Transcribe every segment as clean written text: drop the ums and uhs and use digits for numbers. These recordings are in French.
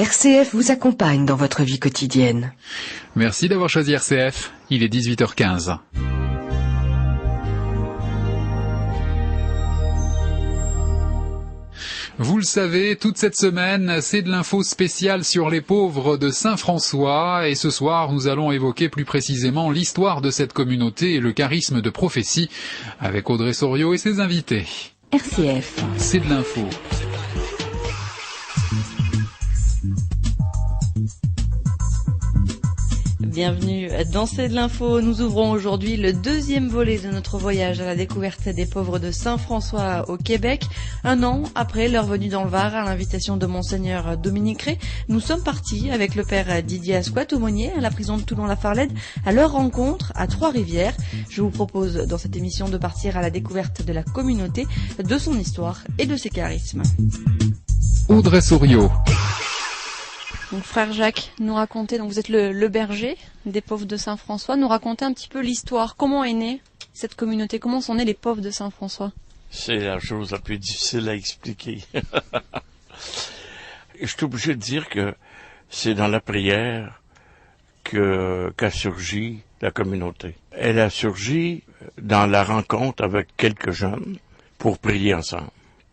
RCF vous accompagne dans votre vie quotidienne. Merci d'avoir choisi RCF. Il est 18h15. Vous le savez, toute cette semaine, c'est de l'info spéciale sur les pauvres de Saint-François. Et ce soir, nous allons évoquer plus précisément l'histoire de cette communauté et le charisme de prophétie avec Audrey Soriot et ses invités. RCF. C'est de l'info. Bienvenue dans C'est de l'info. Nous ouvrons aujourd'hui le deuxième volet de notre voyage à la découverte des pauvres de Saint-François au Québec. 1 an après leur venue dans le Var à l'invitation de Monseigneur Dominique Rey, nous sommes partis avec le père Didier Asquat-Aumônier à la prison de Toulon-la-Farlède à leur rencontre à Trois-Rivières. Je vous propose dans cette émission de partir à la découverte de la communauté, de son histoire et de ses charismes. Audrey Soriot. Donc frère Jacques, nous racontez, donc vous êtes le berger des pauvres de Saint-François, nous racontez un petit peu l'histoire. Comment est née cette communauté? Comment sont nés les pauvres de Saint-François? C'est la chose la plus difficile à expliquer. Je suis obligé de dire que c'est dans la prière qu'a surgi la communauté. Elle a surgi dans la rencontre avec quelques jeunes pour prier ensemble.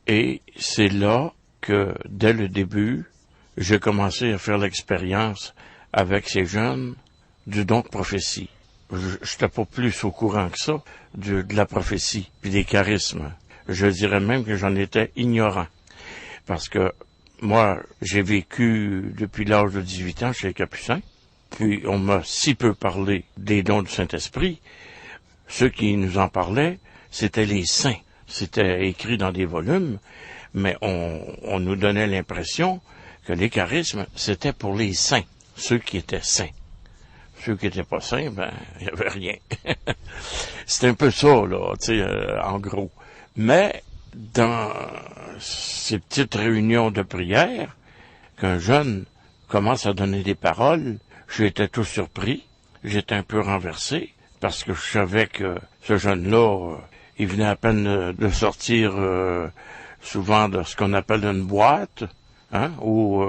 Et c'est là que, dès le début, j'ai commencé à faire l'expérience avec ces jeunes du don de prophétie. Je n'étais pas plus au courant que ça de la prophétie puis des charismes. Je dirais même que j'en étais ignorant. Parce que moi, j'ai vécu depuis l'âge de 18 ans chez les Capucins. Puis on m'a si peu parlé des dons du Saint-Esprit. Ceux qui nous en parlaient, c'était les saints. C'était écrit dans des volumes, mais on nous donnait l'impression que les charismes, c'était pour les saints, ceux qui étaient saints. Ceux qui n'étaient pas saints, il n'y avait rien. C'est un peu ça, là, tu sais, en gros. Mais, dans ces petites réunions de prière, qu'un jeune commence à donner des paroles, j'étais tout surpris, j'étais un peu renversé, parce que je savais que ce jeune-là, il venait à peine de sortir souvent de ce qu'on appelle une boîte, où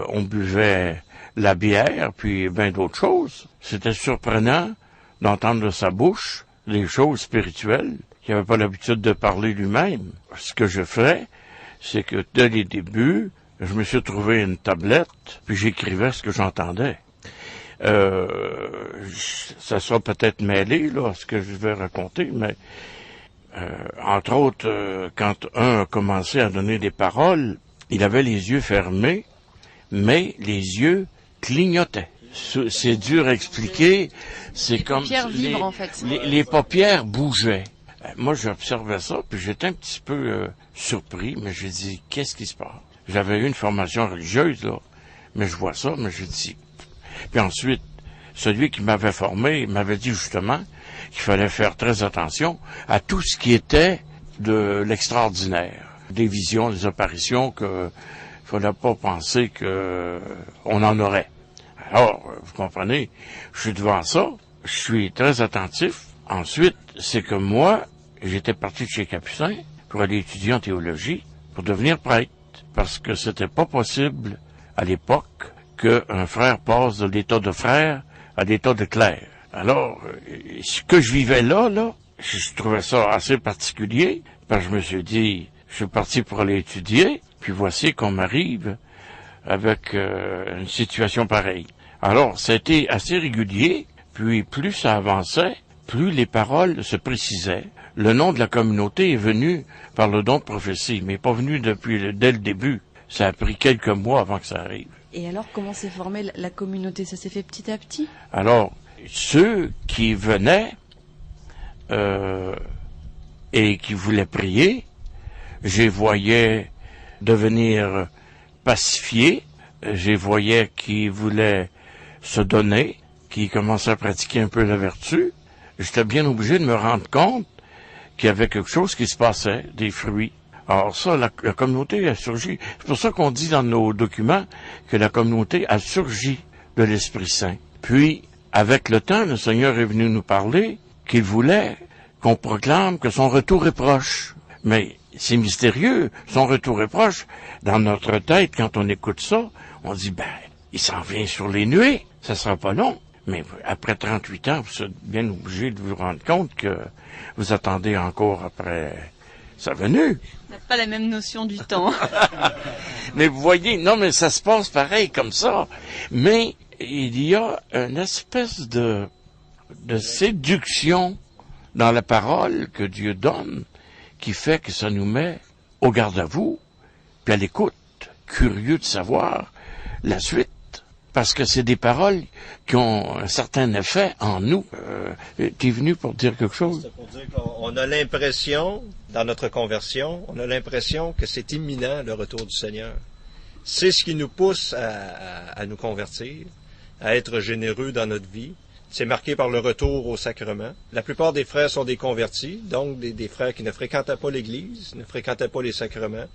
on buvait la bière, puis bien d'autres choses. C'était surprenant d'entendre de sa bouche des choses spirituelles qu'il n'avait pas l'habitude de parler lui-même. Ce que je ferais, c'est que dès les débuts, je me suis trouvé une tablette, puis j'écrivais ce que j'entendais. Ça sera peut-être mêlé, là, ce que je vais raconter, mais entre autres, quand un a commencé à donner des paroles, il avait les yeux fermés, mais les yeux clignotaient. C'est dur à expliquer. C'est les comme paupières vibres, en fait. Les paupières bougeaient. Moi, j'observais ça, puis j'étais un petit peu surpris, mais j'ai dit, qu'est-ce qui se passe? J'avais eu une formation religieuse, là, mais je vois ça, mais j'ai dit... Puis ensuite, celui qui m'avait formé m'avait dit justement qu'il fallait faire très attention à tout ce qui était de l'extraordinaire. Des visions, des apparitions que fallait pas penser que on en aurait. Alors, vous comprenez, je suis devant ça, je suis très attentif. Ensuite, c'est que moi, j'étais parti de chez Capucin pour aller étudier en théologie, pour devenir prêtre, parce que c'était pas possible à l'époque qu'un frère passe de l'état de frère à l'état de clerc. Alors, ce que je vivais là, je trouvais ça assez particulier, parce que je me suis dit, je suis parti pour aller étudier, puis voici qu'on m'arrive avec une situation pareille. Alors, ça a été assez régulier, puis plus ça avançait, plus les paroles se précisaient. Le nom de la communauté est venu par le don de prophétie, mais pas venu dès le début. Ça a pris quelques mois avant que ça arrive. Et alors, comment s'est formée la communauté? Ça s'est fait petit à petit? Alors, ceux qui venaient et qui voulaient prier, je les voyais devenir pacifiés, je les voyais qui voulaient se donner, qui commençaient à pratiquer un peu la vertu. J'étais bien obligé de me rendre compte qu'il y avait quelque chose qui se passait, des fruits. Alors ça, la communauté a surgi. C'est pour ça qu'on dit dans nos documents que la communauté a surgi de l'Esprit Saint. Puis, avec le temps, le Seigneur est venu nous parler qu'il voulait qu'on proclame que son retour est proche. Mais c'est mystérieux. Son retour est proche. Dans notre tête, quand on écoute ça, on dit, il s'en vient sur les nuées. Ça sera pas long. Mais après 38 ans, vous êtes bien obligé de vous rendre compte que vous attendez encore après sa venue. On n'a pas la même notion du temps. Mais vous voyez, non, mais ça se passe pareil comme ça. Mais il y a une espèce de séduction dans la parole que Dieu donne qui fait que ça nous met au garde-à-vous, puis à l'écoute, curieux de savoir la suite. Parce que c'est des paroles qui ont un certain effet en nous. T'es venu pour dire quelque chose? C'est pour dire qu'on a l'impression, dans notre conversion, on a l'impression que c'est imminent le retour du Seigneur. C'est ce qui nous pousse à nous convertir, à être généreux dans notre vie. C'est marqué par le retour au sacrement. La plupart des frères sont des convertis, donc des frères qui ne fréquentaient pas l'Église, ne fréquentaient pas les sacrements,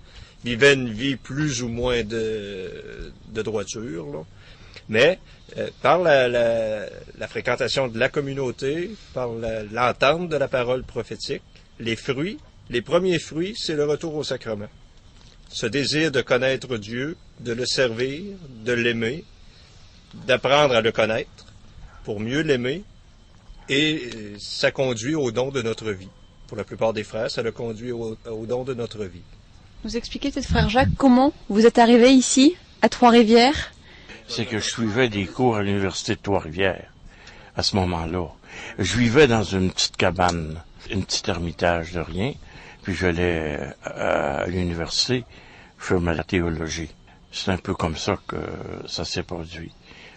vivaient une vie plus ou moins de droiture, là. Mais par la fréquentation de la communauté, par l'entente de la parole prophétique, les premiers fruits, c'est le retour au sacrement. Ce désir de connaître Dieu, de le servir, de l'aimer, d'apprendre à le connaître pour mieux l'aimer, et ça conduit au don de notre vie. Pour la plupart des frères, ça le conduit au don de notre vie. Vous expliquez peut-être, frère Jacques, comment vous êtes arrivé ici, à Trois-Rivières? C'est que je suivais des cours à l'université de Trois-Rivières, à ce moment-là. Je vivais dans une petite cabane, une petite ermitage de rien, puis j'allais à l'université faire ma théologie. C'est un peu comme ça que ça s'est produit.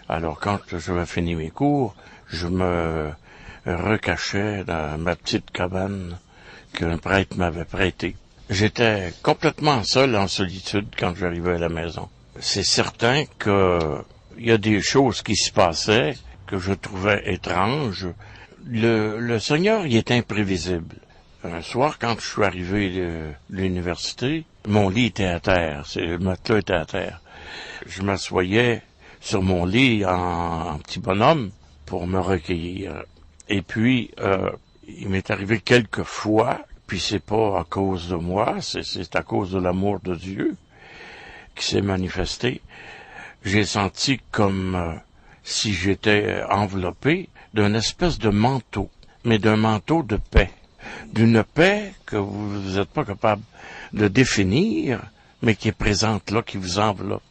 Alors, quand j'avais fini mes cours, je me recachais dans ma petite cabane qu'un prêtre m'avait prêtée. J'étais complètement seul, en solitude, quand j'arrivais à la maison. C'est certain que il y a des choses qui se passaient que je trouvais étranges. Le Seigneur, il est imprévisible. Un soir, quand je suis arrivé de l'université, mon lit était à terre, le matelas était à terre. Je m'assoyais sur mon lit en petit bonhomme pour me recueillir. Et puis, il m'est arrivé quelques fois, puis c'est pas à cause de moi, c'est à cause de l'amour de Dieu qui s'est manifesté. J'ai senti comme si j'étais enveloppé d'une espèce de manteau, mais d'un manteau de paix. D'une paix que vous n'êtes pas capable de définir, mais qui est présente là, qui vous enveloppe.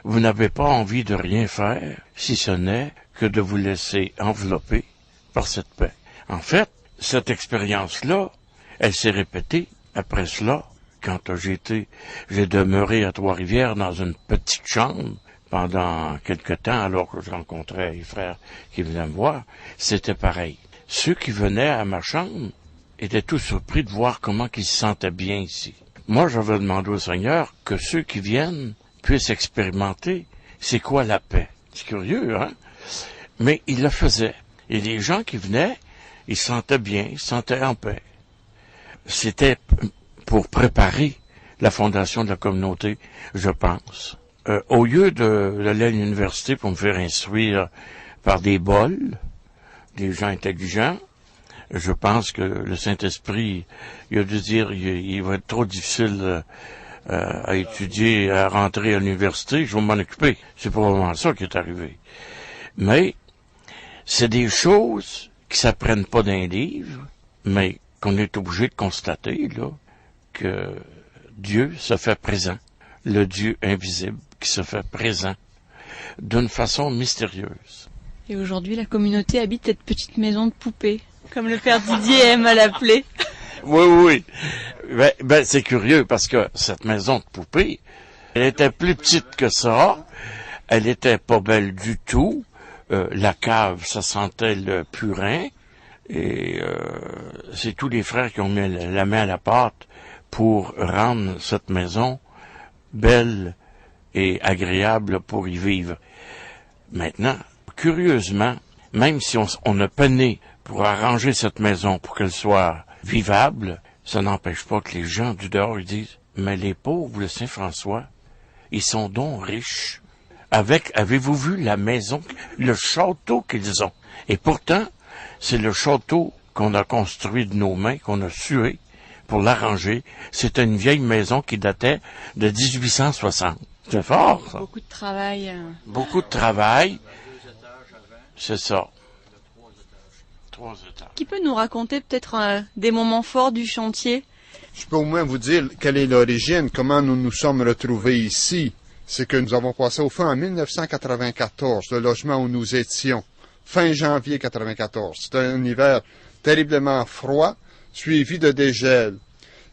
Vous n'avez pas envie de rien faire, si ce n'est que de vous laisser envelopper par cette paix. En fait, cette expérience-là, elle s'est répétée après cela, quand j'ai demeuré à Trois-Rivières dans une petite chambre pendant quelque temps, alors que je rencontrais les frères qui venaient me voir, c'était pareil. Ceux qui venaient à ma chambre étaient tous surpris de voir comment ils se sentaient bien ici. Moi, j'avais demandé au Seigneur que ceux qui viennent puissent expérimenter c'est quoi la paix. C'est curieux, hein? Mais il le faisait. Et les gens qui venaient, ils se sentaient bien, ils se sentaient en paix. C'était pour préparer la fondation de la communauté, je pense. Au lieu d'aller à l'université pour me faire instruire par des bols, des gens intelligents, je pense que le Saint-Esprit, il a dû dire, il va être trop difficile à étudier, à rentrer à l'université, je vais m'en occuper. C'est probablement ça qui est arrivé. Mais c'est des choses qui s'apprennent pas d'un livre, mais qu'on est obligé de constater, là, que Dieu se fait présent, le Dieu invisible qui se fait présent d'une façon mystérieuse. Et aujourd'hui, la communauté habite cette petite maison de poupée, comme le père Didier aime à l'appeler. Oui. Ben, c'est curieux parce que cette maison de poupée, elle était plus petite que ça, elle était pas belle du tout, la cave, ça sentait le purin, et c'est tous les frères qui ont mis la main à la pâte pour rendre cette maison belle et agréable pour y vivre. Maintenant, curieusement, même si on a peiné pour arranger cette maison pour qu'elle soit vivable, ça n'empêche pas que les gens du dehors ils disent « Mais les pauvres de Saint-François, ils sont donc riches. Avez-vous vu la maison, le château qu'ils ont? Et pourtant, c'est le château qu'on a construit de nos mains, qu'on a sué pour l'arranger. C'était une vieille maison qui datait de 1860. C'est fort, ça. Beaucoup de travail. Beaucoup de travail. C'est ça. 3 étages. Qui peut nous raconter peut-être des moments forts du chantier? Je peux au moins vous dire quelle est l'origine, comment nous nous sommes retrouvés ici. C'est que nous avons passé au feu en 1994, le logement où nous étions, fin janvier 1994. C'était un hiver terriblement froid, suivi de dégel.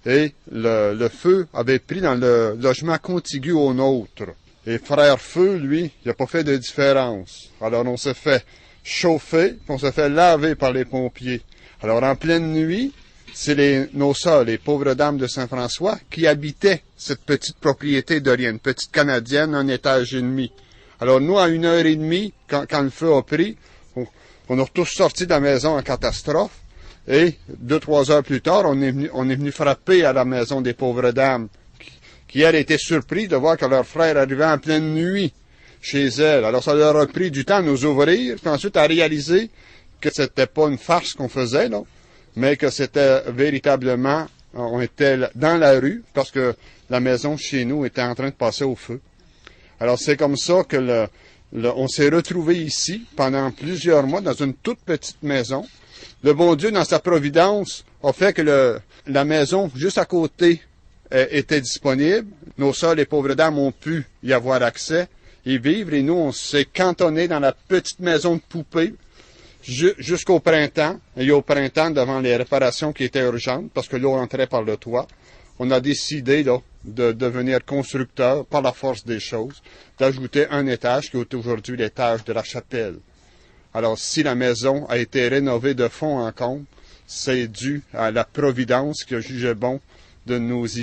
Et le feu avait pris dans le logement contigu au nôtre. Et frère Feu, lui, il n'a pas fait de différence. Alors on s'est fait chauffer, puis on s'est fait laver par les pompiers. Alors en pleine nuit, c'est nos sœurs, les pauvres dames de Saint-François, qui habitaient cette petite propriété de rien, une petite Canadienne, 1 étage et demi. Alors nous, à 1h30, quand le feu a pris, on est tous sortis de la maison en catastrophe. Et 2-3 heures plus tard, on est venu frapper à la maison des pauvres dames, qui elles étaient surpris de voir que leur frère arrivait en pleine nuit chez elles. Alors ça leur a pris du temps à nous ouvrir, puis ensuite à réaliser que c'était pas une farce qu'on faisait, là, mais que c'était véritablement, on était dans la rue, parce que la maison chez nous était en train de passer au feu. Alors c'est comme ça que on s'est retrouvés ici pendant plusieurs mois dans une toute petite maison. Le bon Dieu, dans sa providence, a fait que la maison juste à côté était disponible. Nos sœurs, les pauvres dames, ont pu y avoir accès, y vivre, et nous, on s'est cantonnés dans la petite maison de poupée jusqu'au printemps. Et au printemps, devant les réparations qui étaient urgentes, parce que l'eau entrait par le toit, on a décidé là, de devenir constructeur, par la force des choses, d'ajouter un étage qui est aujourd'hui l'étage de la chapelle. Alors, si la maison a été rénovée de fond en comble, c'est dû à la providence qui a jugé bon de nous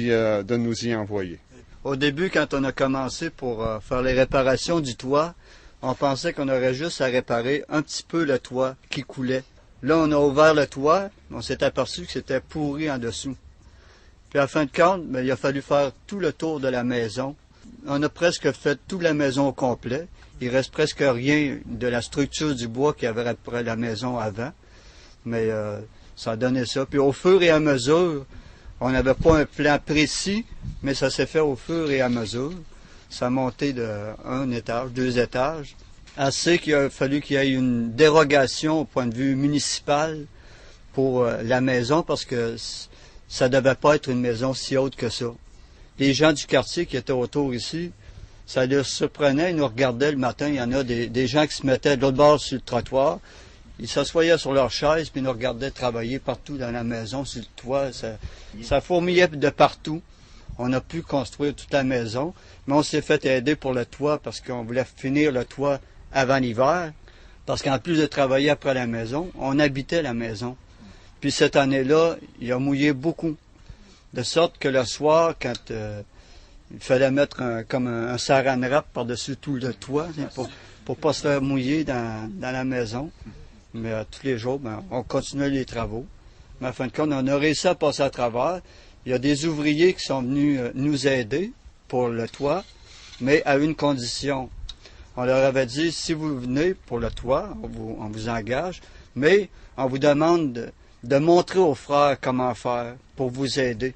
y envoyer. Au début, quand on a commencé pour faire les réparations du toit, on pensait qu'on aurait juste à réparer un petit peu le toit qui coulait. Là, on a ouvert le toit, on s'est aperçu que c'était pourri en dessous. Puis à la fin de compte, il a fallu faire tout le tour de la maison. On a presque fait toute la maison au complet. Il reste presque rien de la structure du bois qu'il y avait après la maison avant. Mais ça a donné ça. Puis au fur et à mesure, on n'avait pas un plan précis, mais ça s'est fait au fur et à mesure. Ça a monté de 1 étage, 2 étages. Assez qu'il a fallu qu'il y ait une dérogation au point de vue municipal pour la maison, parce que ça ne devait pas être une maison si haute que ça. Les gens du quartier qui étaient autour ici, ça les surprenait, ils nous regardaient le matin, il y en a des gens qui se mettaient de l'autre bord sur le trottoir, ils s'assoyaient sur leur chaise, puis ils nous regardaient travailler partout dans la maison, sur le toit, ça fourmillait de partout. On a pu construire toute la maison, mais on s'est fait aider pour le toit, parce qu'on voulait finir le toit avant l'hiver, parce qu'en plus de travailler après la maison, on habitait la maison. Puis cette année-là, il a mouillé beaucoup, de sorte que le soir, quand il fallait mettre comme un saran wrap par-dessus tout le toit, pour pas se faire mouiller dans la maison. Mais tous les jours, on continuait les travaux. Mais en fin de compte, on a réussi à passer à travers. Il y a des ouvriers qui sont venus nous aider pour le toit, mais à une condition. On leur avait dit, si vous venez pour le toit, on vous engage, mais on vous demande de montrer aux frères comment faire pour vous aider.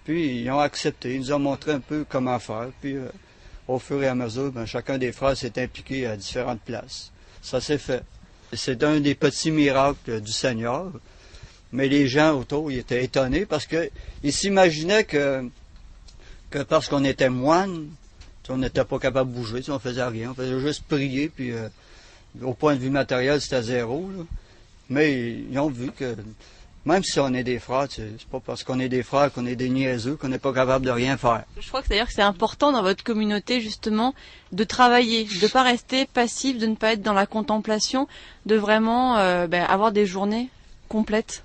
Puis ils ont accepté, ils nous ont montré un peu comment faire. Puis au fur et à mesure, chacun des frères s'est impliqué à différentes places. Ça s'est fait. C'est un des petits miracles du Seigneur. Mais les gens autour, ils étaient étonnés parce qu'ils s'imaginaient que parce qu'on était moine, on n'était pas capable de bouger, on faisait rien, on faisait juste prier, puis au point de vue matériel, c'était zéro. Là. Mais ils ont vu que même si on est des frères, c'est pas parce qu'on est des frères qu'on est des niaiseux, qu'on n'est pas capable de rien faire. Je crois que d'ailleurs que c'est important dans votre communauté justement de travailler, de ne pas rester passif, de ne pas être dans la contemplation, de vraiment avoir des journées complètes.